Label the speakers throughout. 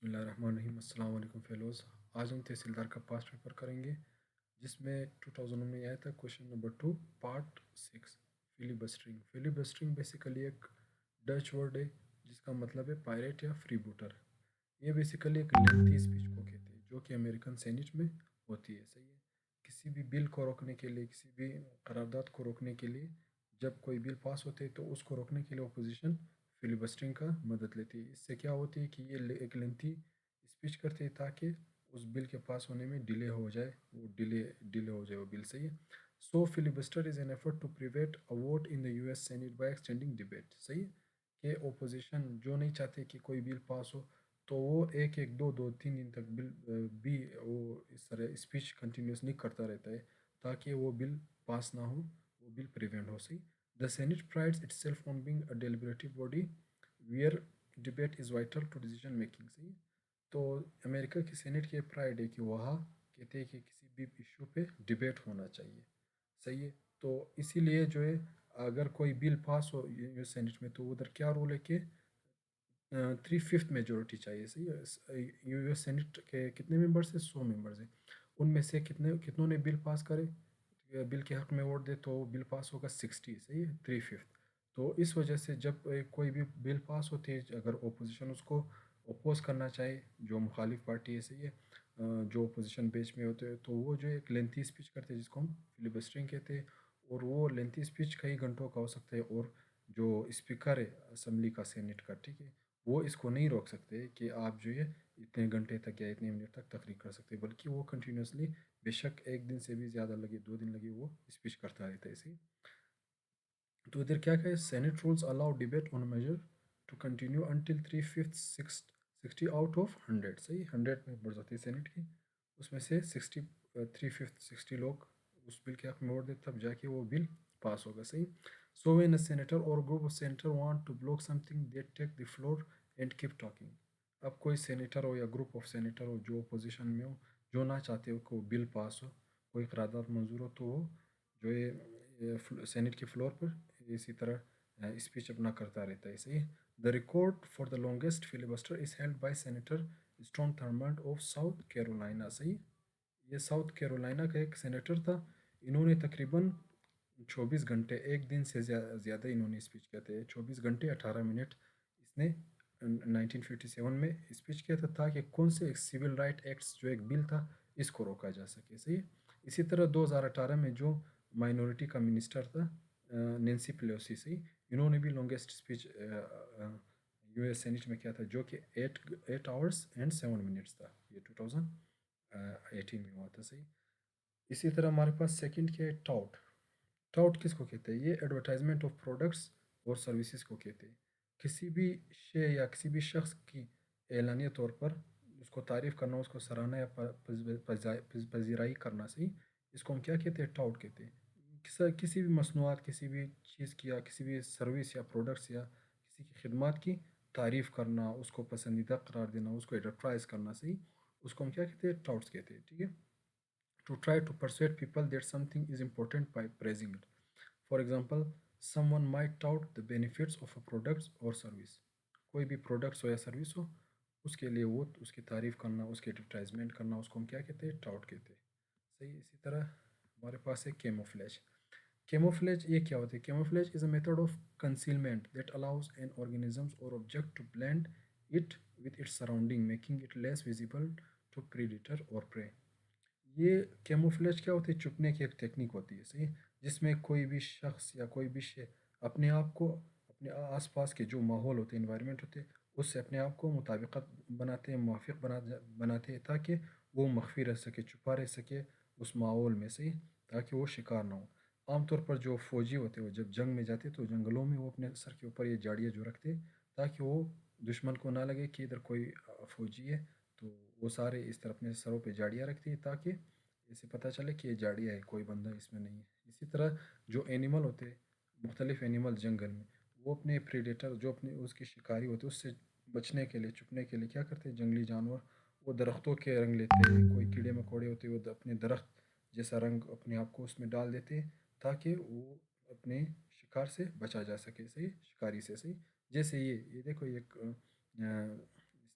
Speaker 1: بسم اللہ الرحمن الرحیم السلام علیکم فیلوز. آج ہم تحصیلدار کا پاسٹ پیپر کریں گے جس میں 2000 میں آیا تھا کوشچن نمبر 2 پارٹ 6 فیلی بسٹرنگ. فیلی بسٹرنگ بیسیکلی ایک ڈچ ورڈ ہے جس کا مطلب ہے پائریٹ یا فری بوٹر. یہ بیسیکلی ایک لینتھی اسپیچ کو کہتے ہیں جو کہ امریکن سینٹ میں ہوتی ہے. صحیح ہے. کسی بھی بل کو روکنے کے لیے کسی بھی قرارداد کو روکنے کے لیے جب کوئی بل پاس ہوتے تو اس کو روکنے کے لیے اپوزیشن فیلی بسٹرنگ کا مدد لیتی ہے. اس سے کیا ہوتی ہے کہ یہ ایک لینتھی اسپیچ کرتے ہیں تاکہ اس بل کے پاس ہونے میں ڈیلے ہو جائے وہ بل. صحیح ہے. So filibuster is an effort to prevent a vote in the U S senate by extending debate. صحیح ہے کہ اپوزیشن جو نہیں چاہتے کہ کوئی بل پاس ہو تو وہ ایک ایک دو دو تین دن تک بل بھی وہ اس طرح اسپیچ کنٹینیوسلی کرتا رہتا ہے تاکہ وہ بل پاس نہ ہو, وہ بل پریونٹ ہو. صحیح. The senate prides itself on being a deliberative body where debate is vital to decision making. صحیح. تو امریکہ کی سینٹ کے پرائڈ ہے کہ وہاں کہتے ہیں کہ کسی بھی ایشو پہ ڈبیٹ ہونا چاہیے. صحیح ہے. تو اسی لیے جو ہے اگر کوئی بل پاس ہو یو سینٹ میں تو ادھر کیا رول ہے کہ 3/5 میجورٹی چاہیے. صحیح ہے. یو ایس سینٹ کے کتنے ممبرس ہیں؟ 100 ممبرس ہیں. ان میں سے کتنوں نے بل پاس کرے, بل کے حق میں ووٹ دے تو بل پاس ہوگا 60. صحیح ہے. 3/5. تو اس وجہ سے جب کوئی بھی بل پاس ہوتی ہے اگر اپوزیشن اس کو اپوز کرنا چاہے جو مخالف پارٹی ہے, صحیح ہے, جو اپوزیشن بیچ میں ہوتے ہیں تو وہ جو ایک لینتھی اسپیچ کرتے ہیں جس کو ہم فلیبسٹرنگ کہتے ہیں, اور وہ لینتھی اسپیچ کئی گھنٹوں کا ہو سکتا ہے اور جو اسپیکر ہے اسمبلی کا سینٹ کا, ٹھیک ہے, وہ اس کو نہیں روک سکتے کہ آپ جو ہے اتنے گھنٹے تک یا اتنے منٹ تک تقریر کر سکتے, بلکہ وہ کنٹینیوسلی بے شک ایک دن سے بھی زیادہ لگے 2 دن لگے وہ اسپیچ کرتا رہتا ہے. صحیح. تو ادھر کیا کہ Senate rules allow debate on measure to continue until 3/5 60 out of 100. صحیح. 100 میں بڑھ جاتی ہے سینٹ کی, اس میں سے 3/5 60 لوگ اس بل کے حق میں ووٹ دیتے تب جا کے وہ بل پاس ہوگا. صحیح. سو وین اے سینیٹر اور group of senator want to block something they take the floor and keep talking. اب کوئی سینیٹر ہو یا گروپ آف سینیٹر ہو جو اپوزیشن میں ہو جو نہ چاہتے ہو کہ وہ بل پاس ہو, کوئی قرارداد منظور ہو, تو وہ جو ہے سینٹ کے فلور پر اسی طرح اسپیچ اپنا کرتا رہتا ہے. صحیح. The record for the longest filibuster is held by senator Strom Thurmond of South Carolina. صحیح. یہ ساؤتھ کیرولائنا کا ایک سینیٹر تھا. انہوں نے تقریباً 24 گھنٹے ایک دن سے زیادہ انہوں نے اسپیچ کیا تھے. 24 گھنٹے 18 منٹ اس نے 1957 میں اسپیچ کیا تھا تاکہ کون سے ایک سول رائٹ ایکٹس جو ایک بل تھا اس کو روکا جا سکے. صحیح. اسی طرح 2018 میں جو مائنورٹی کا منسٹر تھا نینسی پیلوسی, صحیح, انہوں نے بھی لانگیسٹ اسپیچ یو ایس سینٹ میں کیا تھا جو کہ 8 آورس اینڈ 7 منٹس تھا. یہ 2018 میں ہوا تھا. صحیح. اسی طرح ہمارے پاس سیکنڈ کیا ہے ٹاؤٹ. ٹاؤٹ کس کو کہتے ہیں؟ یہ ایڈورٹائزمنٹ آف پروڈکٹس اور سروسز کو کہتے ہیں. کسی بھی شے یا کسی بھی شخص کی اعلانیہ طور پر اس کو تعریف کرنا, اس کو سراہنا یا پذیرائی کرنا. صحیح. اس کو ہم کیا کہتے ہیں؟ ٹاؤٹ کہتے ہیں. کسی بھی مصنوعات کسی بھی چیز کی یا کسی بھی سروس یا پروڈکٹس یا کسی کی خدمات کی تعریف کرنا, اس کو پسندیدہ قرار دینا, اس کو ایڈورٹائز کرنا. صحیح. اس کو ہم کیا کہتے ہیں؟ ٹاؤٹس کہتے ہیں. ٹھیک ہے. To try to persuade people that something is important by praising it. For example, someone might tout the benefits of a product or service. کوئی بھی پروڈکٹس ہو یا سروس ہو اس کے لیے وہ اس کی تعریف کرنا, اس کی ایڈورٹائزمنٹ کرنا, اس کو ہم کیا کہتے ہیں؟ ٹاؤٹ کہتے ہیں. صحیح. اسی طرح ہمارے پاس ہے کیموفلیج. کیموفلیج یہ کیا ہوتا ہے؟ Camouflage is a method of concealment that allows an organisms or object to blend it with its surrounding, making it less visible to predator or prey. یہ کیموفلیج کیا ہوتی ہے؟ چھپنے کی ایک ٹیکنیک ہوتی ہے. صحیح. جس میں کوئی بھی شخص یا کوئی بھی شے اپنے آپ کو اپنے آس پاس کے جو ماحول ہوتے ہیں, انوائرمنٹ ہوتے ہیں, اس سے اپنے آپ کو مطابقت بناتے ہیں, موافق بناتے ہیں تاکہ وہ مخفی رہ سکے, چھپا رہ سکے اس ماحول میں. صحیح. تاکہ وہ شکار نہ ہو. عام طور پر جو فوجی ہوتے ہیں وہ جب جنگ میں جاتے تو جنگلوں میں وہ اپنے سر کے اوپر یہ جاڑیاں جو رکھتے تاکہ وہ دشمن کو نہ لگے کہ ادھر کوئی فوجی ہے, تو وہ سارے اس طرح اپنے سروں پہ جاڑیاں رکھتے ہیں تاکہ اسے پتہ چلے کہ یہ جاڑیاں ہے, کوئی بندہ اس میں نہیں ہے. اسی طرح جو اینیمل ہوتے ہیں, مختلف اینیمل جنگل میں, وہ اپنے پریڈیٹر جو اپنے اس کی شکاری ہوتے اس سے بچنے کے لیے, چھپنے کے لیے کیا کرتے ہیں؟ جنگلی جانور وہ درختوں کے رنگ لیتے ہیں. کوئی کیڑے مکوڑے ہوتے ہیں وہ اپنے درخت جیسا رنگ اپنے آپ کو اس میں ڈال دیتے ہیں تاکہ وہ اپنے شکار سے بچا جا سکے. صحیح. شکاری سے. صحیح. جیسے یہ دیکھو ایک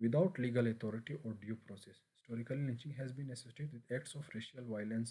Speaker 1: Without legal authority or due process. Historically, lynching has been associated with acts of racial violence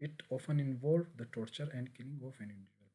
Speaker 1: It often involved the torture and killing of an individual.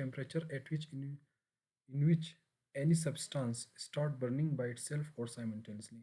Speaker 1: temperature at which in which any substance start burning by itself or simultaneously.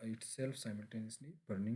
Speaker 1: itself simultaneously burning